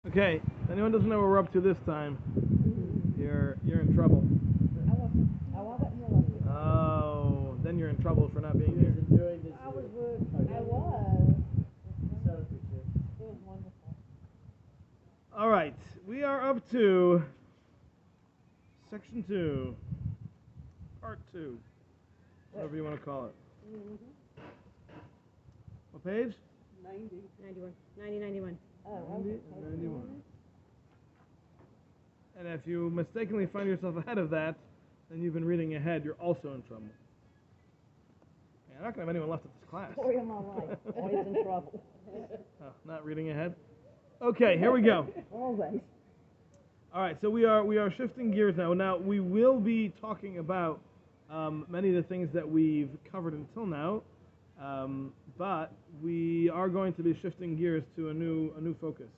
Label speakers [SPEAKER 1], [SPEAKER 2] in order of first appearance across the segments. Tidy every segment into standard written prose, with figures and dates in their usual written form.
[SPEAKER 1] Okay, if anyone doesn't know what we're up to this time, you're in trouble. Oh, then you're in trouble for not being here.
[SPEAKER 2] I was. It was wonderful.
[SPEAKER 1] All right, we are up to section 2, part 2, whatever you want to call it. What page?
[SPEAKER 3] 91. 91.
[SPEAKER 2] Oh,
[SPEAKER 1] 91. And if you mistakenly find yourself ahead of that, then you've been reading ahead, you're also in trouble. Yeah, I'm not going to have anyone left at this class.
[SPEAKER 2] Story of my life. Always in trouble.
[SPEAKER 1] Oh, not reading ahead? Okay, here we go.
[SPEAKER 2] Always.
[SPEAKER 1] All right, so we are shifting gears now. Now, we will be talking about many of the things that we've covered until now, but we are going to be shifting gears to a new focus.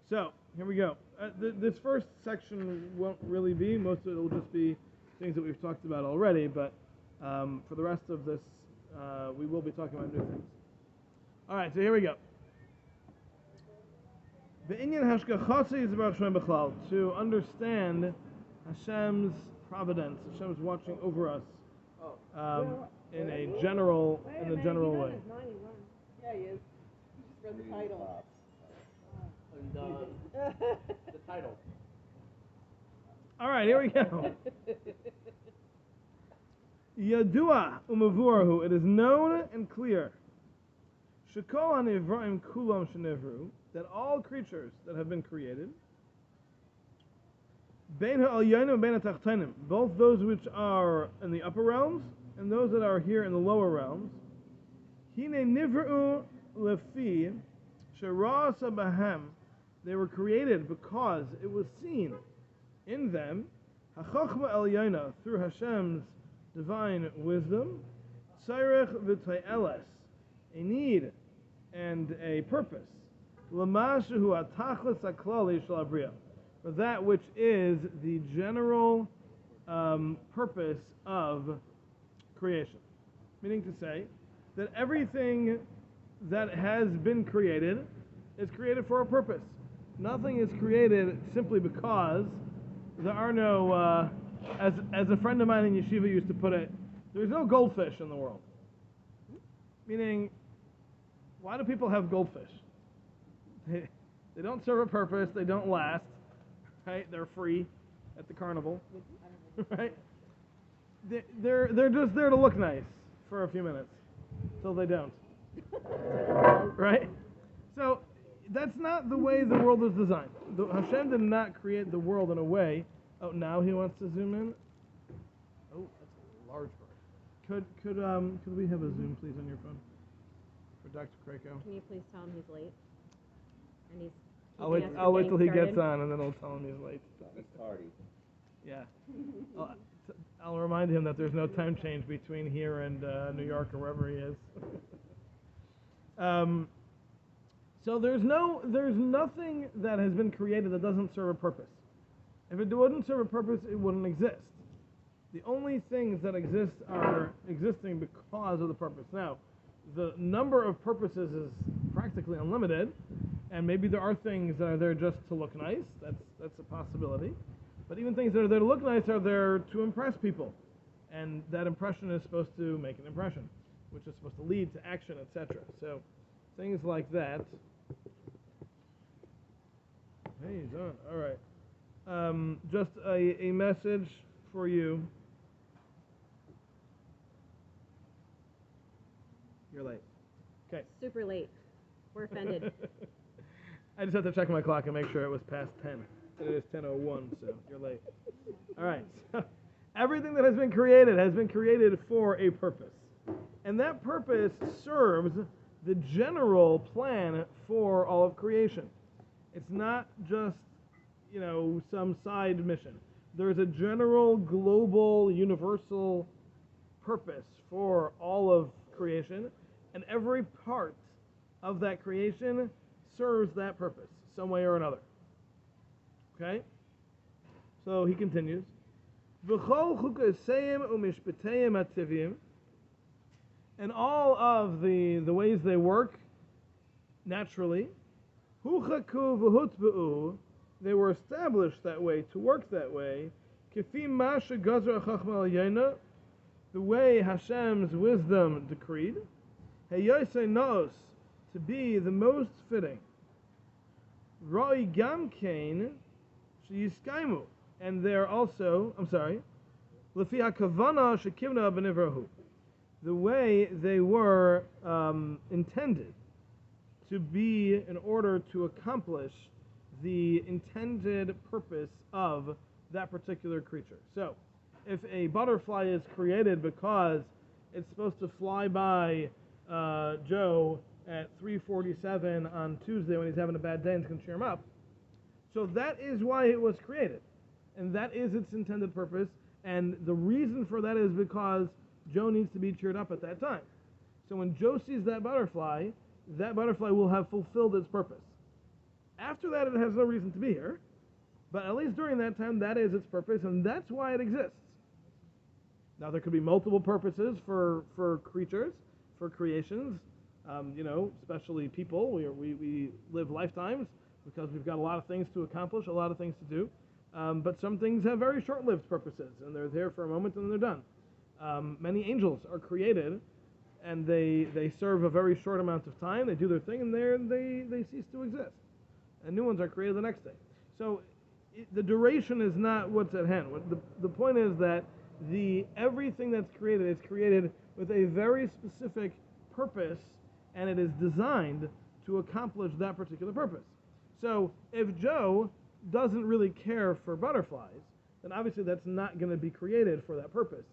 [SPEAKER 1] So, here we go. This first section won't really be, most of it will just be things that we've talked about already, but for the rest of this, we will be talking about new things. All right, so here we go. To understand Hashem's providence, Hashem's watching over us in a general way.
[SPEAKER 2] 91. Yeah, he is. You just read the title.
[SPEAKER 4] The title.
[SPEAKER 1] All right, here we go. Yadua umavurahu. It is known and clear. Shekol hanivraim kulam shenivru. That all creatures that have been created, bein ha'alyonim and bein ha'tachtonim, both those which are in the upper realms and those that are here in the lower realms, hine nivru lefi sherasa bahem. They were created because it was seen in them, hachachma elyona, through Hashem's divine wisdom, tzarech v'toyeles, a need and a purpose, l'mashu atachlis haklali shel habriya, for that which is the general purpose of creation. Meaning to say that everything that has been created is created for a purpose. Nothing is created simply because there are no, as a friend of mine in yeshiva used to put it, there's no goldfish in the world. Meaning, why do people have goldfish? They don't serve a purpose, they don't last, right? They're free at the carnival, right? They're just there to look nice for a few minutes, till they don't, right? So, that's not the way the world is designed. Hashem did not create the world in a way. Oh, now he wants to zoom in. Oh, that's a large bird. Could we have a zoom, please, on your phone for Dr. Krako?
[SPEAKER 3] Can you please tell him he's late? And he's.
[SPEAKER 1] I'll wait till he gets on, and then I'll tell him he's late.
[SPEAKER 4] He's tardy.
[SPEAKER 1] Yeah. I'll remind him that there's no time change between here and New York or wherever he is. So there's nothing that has been created that doesn't serve a purpose. If it wouldn't serve a purpose, it wouldn't exist. The only things that exist are existing because of the purpose. Now, the number of purposes is practically unlimited, and maybe there are things that are there just to look nice. That's a possibility. But even things that are there to look nice are there to impress people, and that impression is supposed to make an impression, which is supposed to lead to action, etc. So things like that. Hey, he's on. All right. Just a message for you. You're late. Okay.
[SPEAKER 3] Super late. We're offended.
[SPEAKER 1] I just have to check my clock and make sure it was past 10. It is 10:01, so you're late. All right. So everything that has been created for a purpose. And that purpose serves the general plan for all of creation. It's not just, some side mission. There's a general, global, universal purpose for all of creation, and every part of that creation serves that purpose, some way or another. Okay? So he continues. And all of the ways they work naturally, Huchaku v'hutba'u, they were established that way, to work that way. Kifi masha gazra chachma al the way Hashem's wisdom decreed. Heyosei naos, to be the most fitting. Ra'i gam kain sheyiskaimu, and they're also, Lefi hakavana shekivna b'nivrahu, the way they were intended to be in order to accomplish the intended purpose of that particular creature. So, if a butterfly is created because it's supposed to fly by Joe at 3:47 on Tuesday when he's having a bad day and it's going to cheer him up, so that is why it was created. And that is its intended purpose. And the reason for that is because Joe needs to be cheered up at that time. So when Joe sees that butterfly will have fulfilled its purpose. After that, it has no reason to be here. But at least during that time, that is its purpose, and that's why it exists. Now, there could be multiple purposes for creatures, for creations, especially people. We live lifetimes because we've got a lot of things to accomplish, a lot of things to do. But some things have very short-lived purposes, and they're there for a moment and then they're done. Many angels are created, and they serve a very short amount of time. They do their thing, and they cease to exist. And new ones are created the next day. So the duration is not what's at hand. The point is that everything that's created is created with a very specific purpose, and it is designed to accomplish that particular purpose. So if Joe doesn't really care for butterflies, then obviously that's not going to be created for that purpose.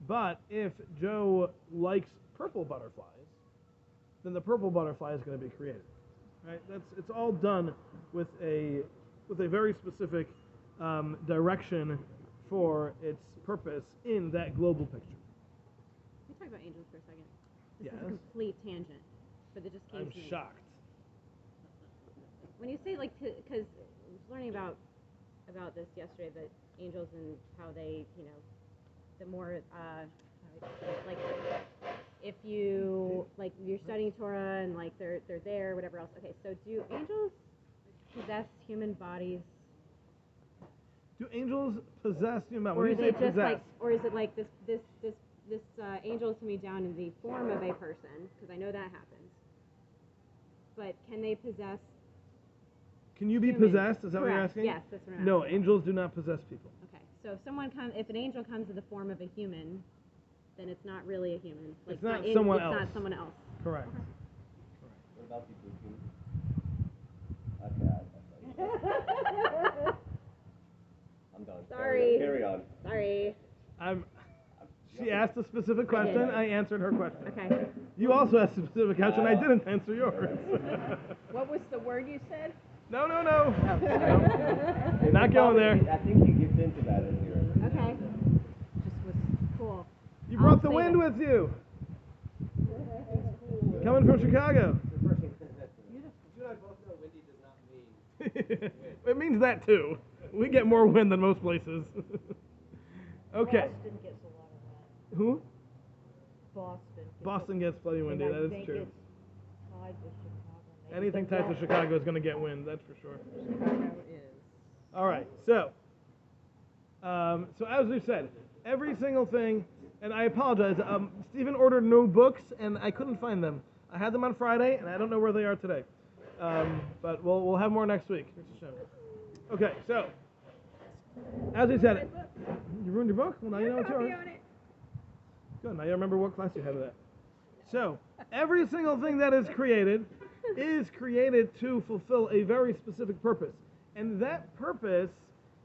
[SPEAKER 1] But if Joe likes purple butterflies, then the purple butterfly is going to be created. Right? It's all done with a very specific direction for its purpose in that global picture.
[SPEAKER 3] Can we talk about angels for a second? This
[SPEAKER 1] Yes.
[SPEAKER 3] is a complete tangent, but it just came
[SPEAKER 1] I'm
[SPEAKER 3] to me.
[SPEAKER 1] shocked.
[SPEAKER 3] When you say because I was learning about this yesterday, that angels and how they, the more like if you're studying Torah and like they're there, whatever else. Okay, so do angels possess human bodies?
[SPEAKER 1] Do angels possess human?
[SPEAKER 3] Or
[SPEAKER 1] When
[SPEAKER 3] are
[SPEAKER 1] you
[SPEAKER 3] they
[SPEAKER 1] say
[SPEAKER 3] just
[SPEAKER 1] possess,
[SPEAKER 3] or is it like this angel is to me down in the form of a person? Because I know that happens. But can they possess?
[SPEAKER 1] can you be
[SPEAKER 3] humans?
[SPEAKER 1] possessed? Is that what you're
[SPEAKER 3] Correct.
[SPEAKER 1] asking?
[SPEAKER 3] Yes, that's what I'm
[SPEAKER 1] No,
[SPEAKER 3] asking.
[SPEAKER 1] angels do not possess people.
[SPEAKER 3] Okay, so if an angel comes in the form of a human, then it's not really a human. Like,
[SPEAKER 1] It's not someone
[SPEAKER 3] it's
[SPEAKER 1] else.
[SPEAKER 3] not someone else.
[SPEAKER 1] Correct.
[SPEAKER 4] What about the Buki? Okay, I'm done.
[SPEAKER 3] Sorry.
[SPEAKER 4] Carry on.
[SPEAKER 3] Sorry.
[SPEAKER 1] She asked a specific question. I answered her question.
[SPEAKER 3] Okay.
[SPEAKER 1] You also asked a specific question. I didn't answer yours.
[SPEAKER 2] What was the word you said?
[SPEAKER 1] No.
[SPEAKER 4] It
[SPEAKER 1] Not going there.
[SPEAKER 4] I think he gets into that in here.
[SPEAKER 3] Okay. Just was cool.
[SPEAKER 1] You brought the
[SPEAKER 3] I'll
[SPEAKER 1] wind
[SPEAKER 3] save it.
[SPEAKER 1] with you. Coming from Chicago.
[SPEAKER 4] You and I both know windy does not mean
[SPEAKER 1] It means that too. We get more wind than most places. Okay.
[SPEAKER 2] Boston gets a lot of
[SPEAKER 1] Who?
[SPEAKER 2] Boston.
[SPEAKER 1] Boston gets plenty windy.
[SPEAKER 2] And I
[SPEAKER 1] That is
[SPEAKER 2] think
[SPEAKER 1] true.
[SPEAKER 2] it's tied to Chicago. Maybe
[SPEAKER 1] Anything
[SPEAKER 2] they
[SPEAKER 1] tied to
[SPEAKER 2] don't.
[SPEAKER 1] Chicago is going to get wind. That's for sure.
[SPEAKER 2] Chicago is.
[SPEAKER 1] All right. So as we said, every single thing, and I apologize. Stephen ordered new books, and I couldn't find them. I had them on Friday, and I don't know where they are today. But we'll have more next week. Okay. So as we said, you ruined your book. Well, now you know it's yours. Good. Now you remember what class you had with that. So every single thing that is created to fulfill a very specific purpose, and that purpose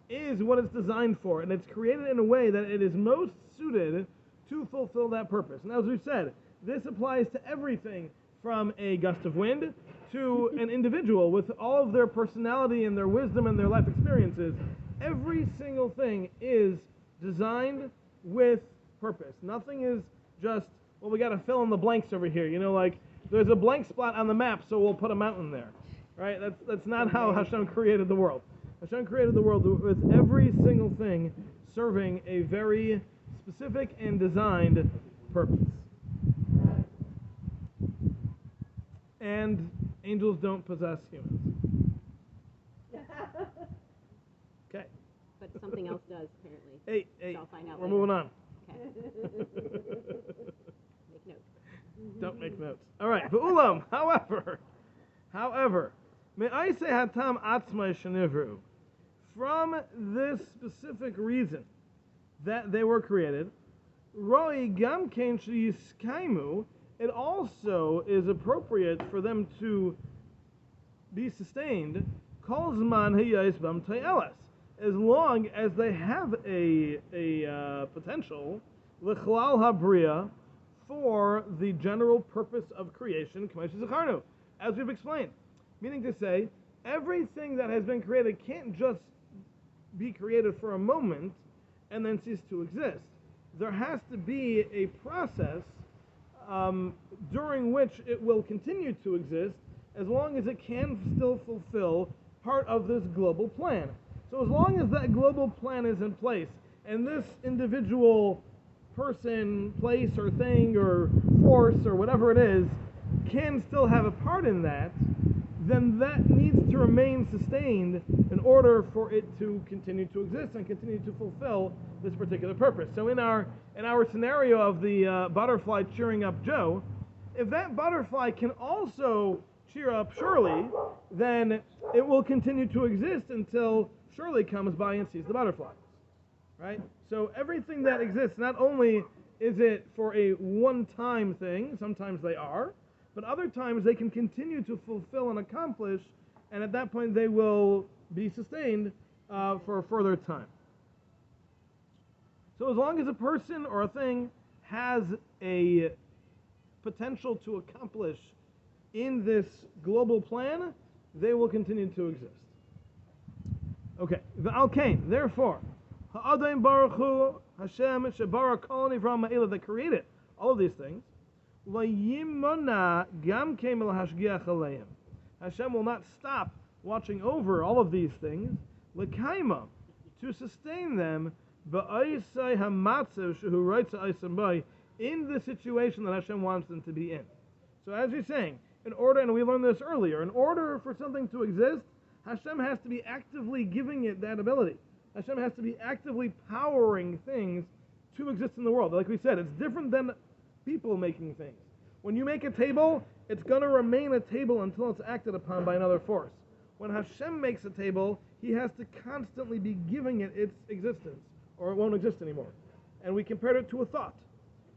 [SPEAKER 1] is what it's designed for, and it's created in a way that it is most suited to fulfill that purpose. And as we've said, this applies to everything from a gust of wind to an individual with all of their personality and their wisdom and their life experiences. Every single thing is designed with purpose. Nothing is just, well, we got to fill in the blanks over here. Like there's a blank spot on the map, so we'll put a mountain there. Right? That's not how Hashem created the world. Hashem created the world with every single thing serving a very specific and designed purpose. And angels don't possess humans. Okay.
[SPEAKER 3] But something else does, apparently.
[SPEAKER 1] Hey,
[SPEAKER 3] So I'll find out
[SPEAKER 1] we're
[SPEAKER 3] later.
[SPEAKER 1] moving on.
[SPEAKER 3] Okay. Make notes.
[SPEAKER 1] Don't make notes. All right. V'ulam, however, may I say hatam atzmai shenivru, from this specific reason that they were created, roi gam kein sheyiskaimu, it also is appropriate for them to be sustained, kol zman hiyais bam te'elas, as long as they have a potential, l'chlal habriya, for the general purpose of creation, as we've explained. Meaning to say, everything that has been created can't just be created for a moment and then cease to exist. There has to be a process during which it will continue to exist as long as it can still fulfill part of this global plan. So as long as that global plan is in place and this individual person, place, or thing, or force, or whatever it is, can still have a part in that, then that needs to remain sustained in order for it to continue to exist and continue to fulfill this particular purpose. So in our scenario of the butterfly cheering up Joe, if that butterfly can also cheer up Shirley, then it will continue to exist until Shirley comes by and sees the butterfly. Right? So everything that exists, not only is it for a one-time thing, sometimes they are, but other times they can continue to fulfill and accomplish, and at that point they will be sustained for a further time. So as long as a person or a thing has a potential to accomplish in this global plan, they will continue to exist. Okay, v'alkein, therefore, ha'adayim baruch hu Hashem shebara kol nivra ma'ila, that created all of these things, v'yimona gam keim el hashgiach aleim. Hashem will not stop watching over all of these things, l'kaima, to sustain them, ba'aisai hamatzav shehu writes aisam by, in the situation that Hashem wants them to be in. So as you're saying, in order, and we learned this earlier, in order for something to exist, Hashem has to be actively giving it that ability. Hashem has to be actively powering things to exist in the world. Like we said, it's different than people making things. When you make a table, it's going to remain a table until it's acted upon by another force. When Hashem makes a table, He has to constantly be giving it its existence, or it won't exist anymore. And we compared it to a thought.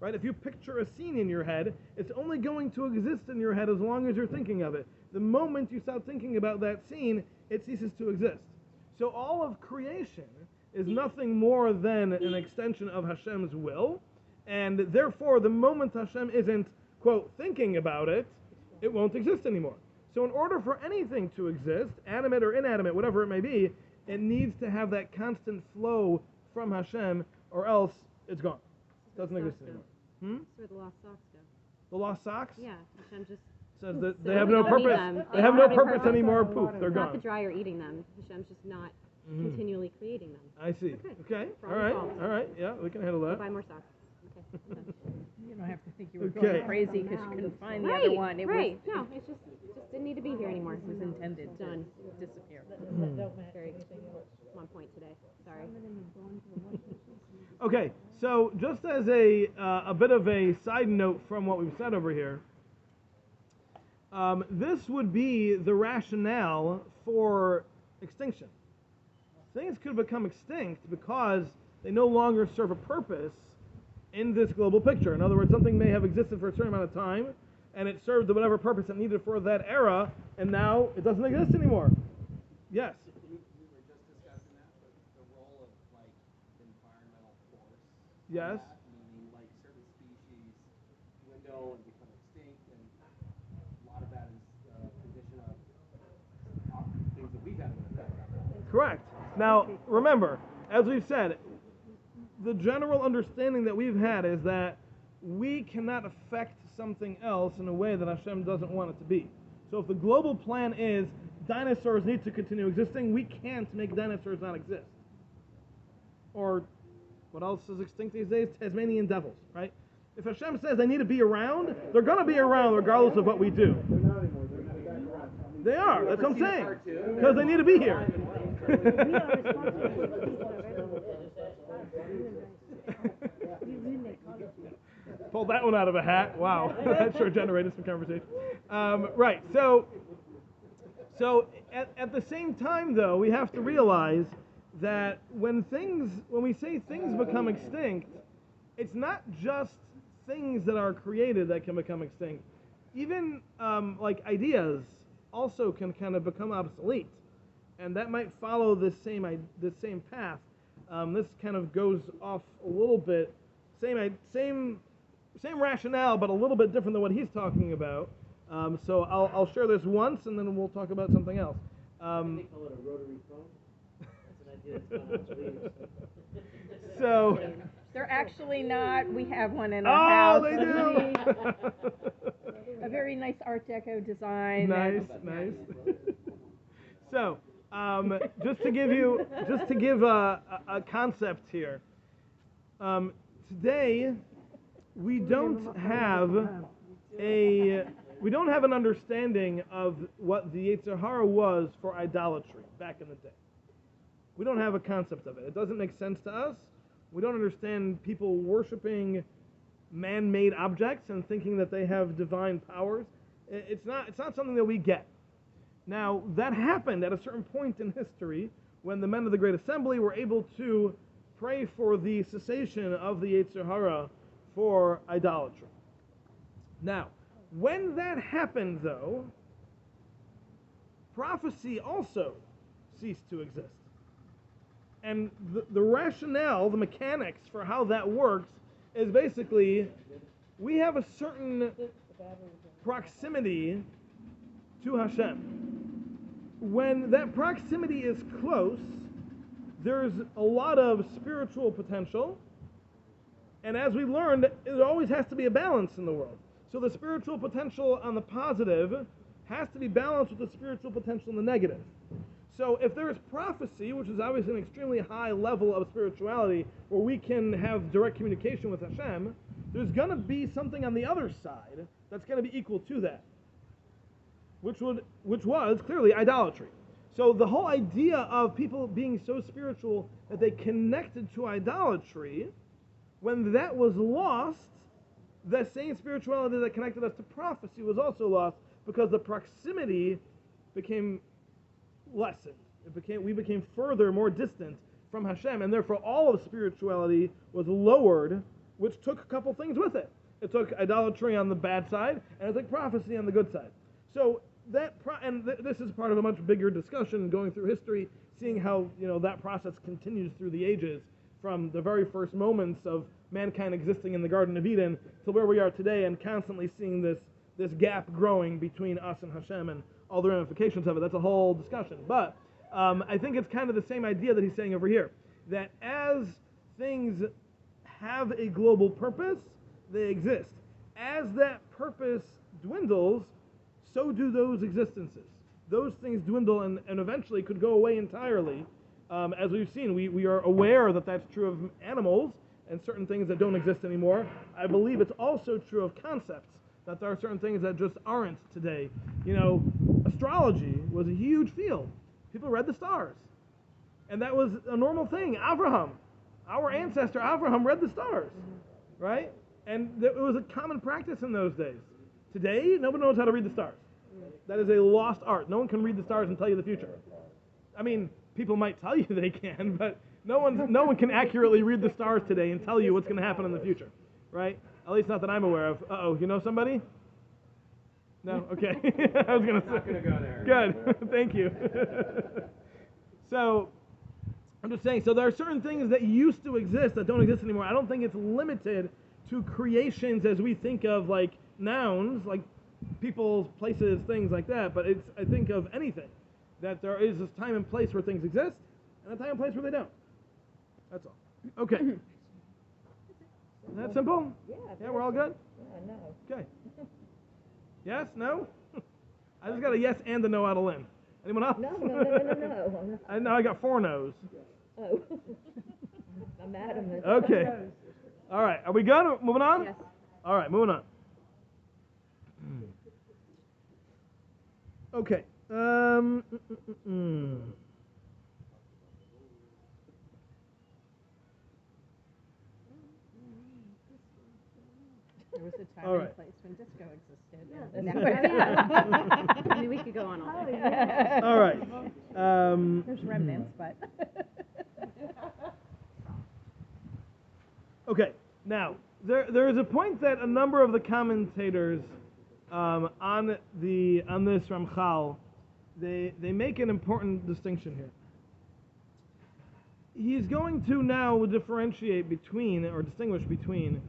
[SPEAKER 1] Right? If you picture a scene in your head, it's only going to exist in your head as long as you're thinking of it. The moment you stop thinking about that scene, it ceases to exist. So all of creation is nothing more than an extension of Hashem's will, and therefore the moment Hashem isn't, quote, thinking about it, it won't exist anymore. So in order for anything to exist, animate or inanimate, whatever it may be, it needs to have that constant flow from Hashem, or else it's gone. It doesn't exist anymore.
[SPEAKER 3] That's where the lost socks go.
[SPEAKER 1] The lost socks?
[SPEAKER 3] Yeah, Hashem just
[SPEAKER 1] Says that
[SPEAKER 3] So
[SPEAKER 1] they have
[SPEAKER 3] we
[SPEAKER 1] no
[SPEAKER 3] don't need
[SPEAKER 1] purpose.
[SPEAKER 3] them.
[SPEAKER 1] They
[SPEAKER 3] They
[SPEAKER 1] have
[SPEAKER 3] don't
[SPEAKER 1] no
[SPEAKER 3] have any
[SPEAKER 1] purpose
[SPEAKER 3] purpose.
[SPEAKER 1] anymore. Poof, they're
[SPEAKER 3] not the
[SPEAKER 1] gone.
[SPEAKER 3] dryer eating them. Hashem's just not continually creating them.
[SPEAKER 1] I see. Okay. All
[SPEAKER 3] Problem
[SPEAKER 1] right.
[SPEAKER 3] solved.
[SPEAKER 1] All right. Yeah, we can handle
[SPEAKER 3] Go
[SPEAKER 1] that.
[SPEAKER 3] buy more socks. Okay.
[SPEAKER 2] You don't have to think you were
[SPEAKER 1] Okay.
[SPEAKER 2] going crazy because you couldn't find the
[SPEAKER 3] Right,
[SPEAKER 2] other one. It
[SPEAKER 3] right. No, it's just didn't need to be here anymore.
[SPEAKER 2] was intended to
[SPEAKER 3] Done.
[SPEAKER 2] disappear.
[SPEAKER 3] Very on point today. Sorry.
[SPEAKER 1] Okay. So just as a bit of a side note from what we've said over here, this would be the rationale for extinction. Things could become extinct because they no longer serve a purpose in this global picture. In other words, something may have existed for a certain amount of time, and it served whatever purpose it needed for that era, and now it doesn't exist anymore. Yes?
[SPEAKER 4] We were just discussing that, but the role of, like, environmental force.
[SPEAKER 1] Yes?
[SPEAKER 4] Meaning, like, certain species dwindle and become extinct, and a lot of that is a condition of things that we've had an effect on.
[SPEAKER 1] Correct. Now, remember, as we've said, the general understanding that we've had is that we cannot affect something else in a way that Hashem doesn't want it to be. So if the global plan is dinosaurs need to continue existing, we can't make dinosaurs not exist. Or what else is extinct these days? Tasmanian devils, right? If Hashem says they need to be around, they're going to be around regardless of what we do.
[SPEAKER 4] They're not anymore. They're not around.
[SPEAKER 1] They are. That's what I'm saying. Because they need to be here.
[SPEAKER 2] We are responsible for the people of we make policy.
[SPEAKER 1] Pulled that one out of a hat. Wow, that sure generated some conversation. Right. So at the same time, though, we have to realize that when we say things become extinct, it's not just things that are created that can become extinct. Even like ideas also can kind of become obsolete, and that might follow this same path. This kind of goes off a little bit, same rationale, but a little bit different than what he's talking about. So I'll share this once, and then we'll talk about something else.
[SPEAKER 5] They call it a rotary phone. That's an idea that's gone obsolete.
[SPEAKER 1] So
[SPEAKER 2] They're actually not. We have one in our house.
[SPEAKER 1] they do.
[SPEAKER 2] A very nice Art Deco design.
[SPEAKER 1] Nice. So just to give a concept here. Today we don't have an understanding of what the Yetzer Hara was for idolatry back in the day. We don't have a concept of it. It doesn't make sense to us. We don't understand people worshiping man-made objects and thinking that they have divine powers. It's not something that we get. Now, that happened at a certain point in history when the men of the Great Assembly were able to pray for the cessation of the Yetzer Hara for idolatry. Now, when that happened, though, prophecy also ceased to exist. And the rationale, the mechanics for how that works is basically we have a certain proximity to Hashem. When that proximity is close, there's a lot of spiritual potential. And as we learned, it always has to be a balance in the world. So the spiritual potential on the positive has to be balanced with the spiritual potential in the negative. So if there is prophecy, which is obviously an extremely high level of spirituality, where we can have direct communication with Hashem, there's going to be something on the other side that's going to be equal to that, which was clearly idolatry. So the whole idea of people being so spiritual that they connected to idolatry, when that was lost, the same spirituality that connected us to prophecy was also lost because the proximity became lessened. We became further, more distant from Hashem, and therefore all of spirituality was lowered, which took a couple things with it. It took idolatry on the bad side, and it took prophecy on the good side. So this is part of a much bigger discussion going through history, seeing how that process continues through the ages, from the very first moments of mankind existing in the Garden of Eden to where we are today, and constantly seeing this gap growing between us and Hashem and all the ramifications of it. That's a whole discussion. But I think it's kind of the same idea that he's saying over here, that as things have a global purpose, they exist. As that purpose dwindles, so do those existences. Those things dwindle and eventually could go away entirely. As we've seen, we are aware that that's true of animals and certain things that don't exist anymore. I believe it's also true of concepts, that there are certain things that just aren't today. Astrology was a huge field. People read the stars. And that was a normal thing. Abraham, our ancestor Abraham, read the stars, right? And it was a common practice in those days. Today, nobody knows how to read the stars. That is a lost art. No one can read the stars and tell you the future. I mean, people might tell you they can, but no one can accurately read the stars today and tell you what's going to happen in the future, right? At least not that I'm aware of. Uh-oh, you know somebody? No? Okay. I was going to say.
[SPEAKER 4] Not going to go there.
[SPEAKER 1] Good. Thank you. So, I'm just saying, so there are certain things that used to exist that don't exist anymore. I don't think it's limited to creations as we think of like nouns, like people, places, things like that, but I think of anything, that there is this time and place where things exist, and a time and place where they don't. That's all. Okay. That simple? Yeah, we're all good?
[SPEAKER 6] Yeah, no.
[SPEAKER 1] Okay. Yes? No? I just got a yes and a no out of Lynn. Anyone else?
[SPEAKER 6] No.
[SPEAKER 1] Now I got 4 no's.
[SPEAKER 6] Oh. I'm adamant.
[SPEAKER 1] Okay. All right. Are we good? Moving on?
[SPEAKER 3] Yes.
[SPEAKER 1] All right, moving on. Okay.
[SPEAKER 2] was a time
[SPEAKER 1] All right.
[SPEAKER 2] and place when disco existed.
[SPEAKER 3] Yeah,
[SPEAKER 2] and
[SPEAKER 3] that's
[SPEAKER 2] now
[SPEAKER 3] right.
[SPEAKER 2] it's-
[SPEAKER 3] I mean, we could go on all
[SPEAKER 2] Oh,
[SPEAKER 3] day.
[SPEAKER 2] yeah.
[SPEAKER 1] All right.
[SPEAKER 2] There's remnants, but.
[SPEAKER 1] Okay. Now there is a point that a number of the commentators on this Ramchal they make an important distinction here. He's going to now differentiate between or distinguish between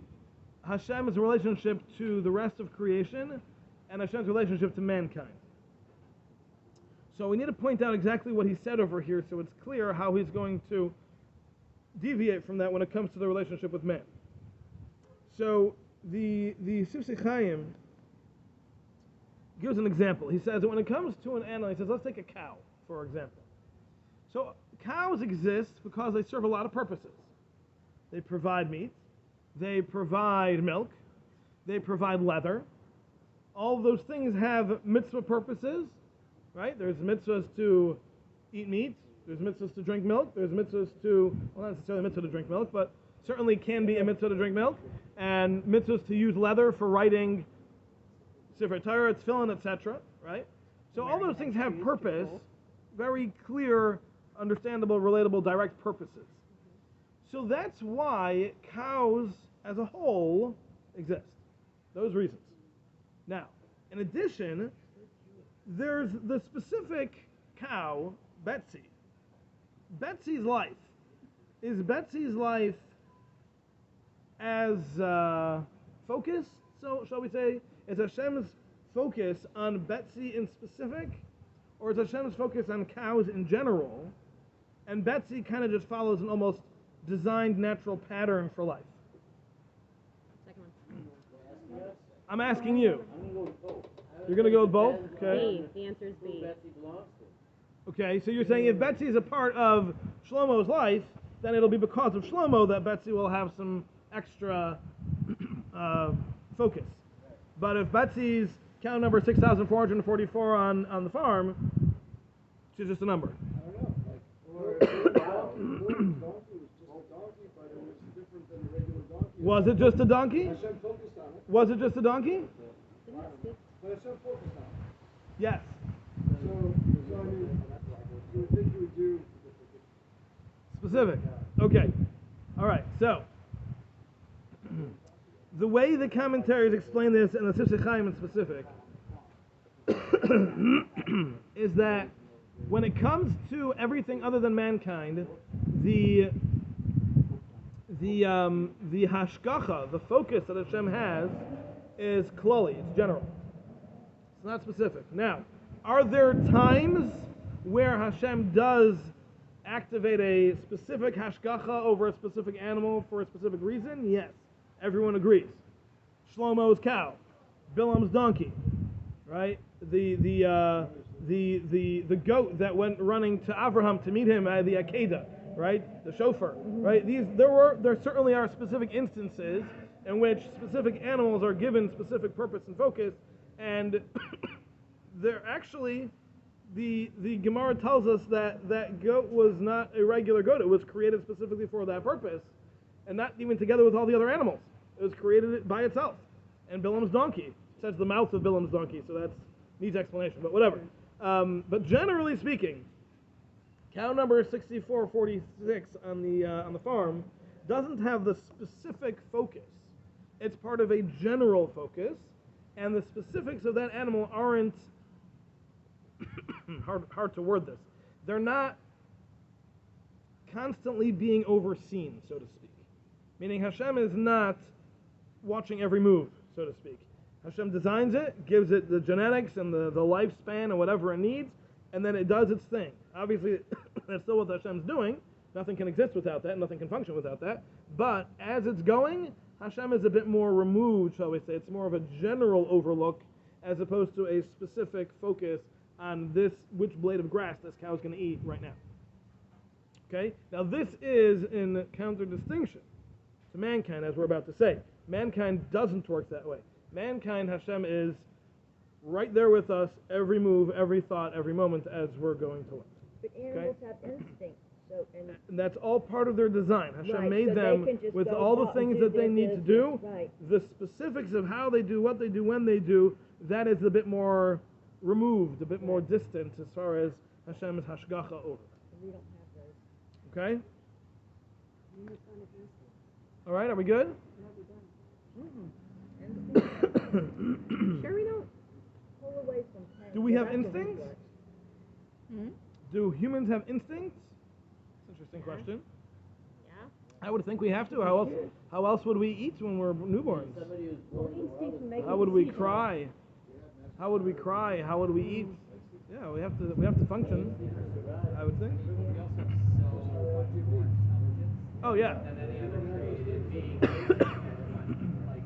[SPEAKER 1] Hashem's relationship to the rest of creation and Hashem's relationship to mankind. So we need to point out exactly what he said over here so it's clear how he's going to deviate from that when it comes to the relationship with man. So the Sifsei Chaim gives an example. He says that when it comes to an animal, he says, let's take a cow, for example. So cows exist because they serve a lot of purposes. They provide meat, they provide milk, they provide leather. All of those things have mitzvah purposes, right? There's mitzvahs to eat meat, there's mitzvahs to drink milk, there's mitzvahs to, well, not necessarily mitzvah to drink milk, but certainly can be a mitzvah to drink milk, and mitzvahs to use leather for writing Sefer Torah, Tefillin, etc., right? So all those things have purpose, very clear, understandable, relatable, direct purposes. So that's why cows as a whole exist. Those reasons. Now, in addition, there's the specific cow, Betsy. Betsy's life. Is Betsy's life as focused, so shall we say? Is Hashem's focus on Betsy in specific? Or is Hashem's focus on cows in general? And Betsy kind of just follows an almost designed natural pattern for life.
[SPEAKER 3] Second one.
[SPEAKER 1] I'm asking you.
[SPEAKER 5] I'm gonna go with both.
[SPEAKER 1] You're going to go with both? Okay.
[SPEAKER 3] B. The answer is
[SPEAKER 5] Who
[SPEAKER 3] B.
[SPEAKER 5] Betsy belongs to.
[SPEAKER 1] Okay, so you're saying if Betsy is a part of Shlomo's life, then it'll be because of Shlomo that Betsy will have some extra focus. But if Betsy's cow number 6,444 on the farm, she's just a number.
[SPEAKER 7] I don't know. Or the donkey was just a donkey, but it was different than a regular donkey.
[SPEAKER 1] Was it just a donkey?
[SPEAKER 7] Hashem focused on it.
[SPEAKER 1] Was it just a donkey?
[SPEAKER 7] But Hashem focused on it.
[SPEAKER 1] Yes.
[SPEAKER 7] So I mean, you would think you would do.
[SPEAKER 1] Specific. Okay. All right. So the way the commentaries explain this, and the Sifsei Chaim in specific, is that when it comes to everything other than mankind, the hashgacha, the focus that Hashem has, is klali. It's general. It's not specific. Now, are there times where Hashem does activate a specific hashgacha over a specific animal for a specific reason? Yes. Everyone agrees. Shlomo's cow, Bilam's donkey, right? The goat that went running to Abraham to meet him at the Akedah, right? The shofar, right? There certainly are specific instances in which specific animals are given specific purpose and focus, and they're actually the Gemara tells us that goat was not a regular goat. It was created specifically for that purpose, and not even together with all the other animals. It was created by itself. And Bilam's donkey says the mouth of Bilam's donkey, so that needs explanation, but whatever. But generally speaking, cow number 6446 on the farm doesn't have the specific focus. It's part of a general focus, and the specifics of that animal aren't hard to word this. They're not constantly being overseen, so to speak. Meaning Hashem is not watching every move, so to speak. Hashem designs it, gives it the genetics and the lifespan and whatever it needs, and then it does its thing. Obviously, that's still what Hashem's doing. Nothing can exist without that, nothing can function without that. But as it's going, Hashem is a bit more removed, shall we say. It's more of a general overlook as opposed to a specific focus on which blade of grass this cow's going to eat right now. Okay? Now this is in counter-distinction to mankind, as we're about to say. Mankind doesn't work that way. Mankind, Hashem is right there with us, every move, every thought, every moment as we're going to learn.
[SPEAKER 6] But animals have instinct, so and
[SPEAKER 1] And that's all part of their design. Hashem
[SPEAKER 6] Right,
[SPEAKER 1] made
[SPEAKER 6] so they
[SPEAKER 1] them
[SPEAKER 6] can just
[SPEAKER 1] with
[SPEAKER 6] go
[SPEAKER 1] all the
[SPEAKER 6] out and
[SPEAKER 1] things
[SPEAKER 6] do
[SPEAKER 1] that they
[SPEAKER 6] their
[SPEAKER 1] need to
[SPEAKER 6] business.
[SPEAKER 1] do.
[SPEAKER 6] Right.
[SPEAKER 1] The specifics of how they do, what they do, when they do, that is a bit more removed, a bit more distant as far as Hashem's hashgacha over.
[SPEAKER 6] We don't have those.
[SPEAKER 1] Okay? All right, are we good?
[SPEAKER 3] Sure we don't.
[SPEAKER 6] Pull away from pain.
[SPEAKER 1] Do we have
[SPEAKER 6] That's a
[SPEAKER 1] instincts?
[SPEAKER 6] reflex.
[SPEAKER 1] Do humans have instincts? That's an interesting question.
[SPEAKER 3] Yeah.
[SPEAKER 1] I would think we have to. How else would we eat when we're newborns?
[SPEAKER 5] Somebody who's
[SPEAKER 6] Well,
[SPEAKER 5] born
[SPEAKER 6] instincts make
[SPEAKER 1] How would we cry? How would we cry? How would we eat? Yeah, we have to function. I would think.
[SPEAKER 4] We also have so much more intelligence
[SPEAKER 1] Oh yeah.
[SPEAKER 4] than any other created being. Like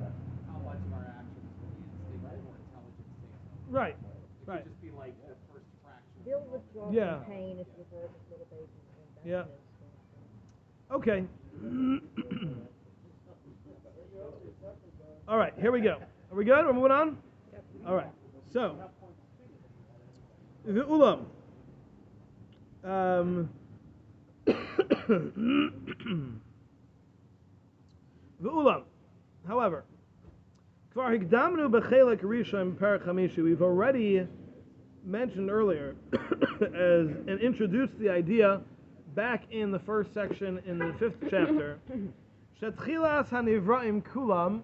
[SPEAKER 4] how much of our actions will be instinct or intelligence takes over.
[SPEAKER 1] Right.
[SPEAKER 4] It
[SPEAKER 1] Right.
[SPEAKER 4] could just be like the first fraction. of
[SPEAKER 6] Bill
[SPEAKER 4] the
[SPEAKER 6] withdraw
[SPEAKER 4] moment.
[SPEAKER 1] Yeah.
[SPEAKER 6] from pain if you hurt a little baby. And
[SPEAKER 1] Yeah.
[SPEAKER 6] that's
[SPEAKER 1] Okay. All right, here we go. Are we good? We're moving on?
[SPEAKER 3] Yep.
[SPEAKER 1] All right. So, the ulam. The ulam. However, kvar higdamnu b'chelek rishon perek chamishi. We've already mentioned earlier as and introduced the idea back in the first section in the 5th chapter. Shetchilas hanivraim kulam,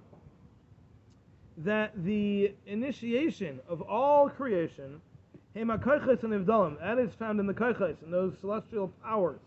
[SPEAKER 1] that the initiation of all creation, hema koiches and ivdalim, that is found in the koiches, in those celestial powers.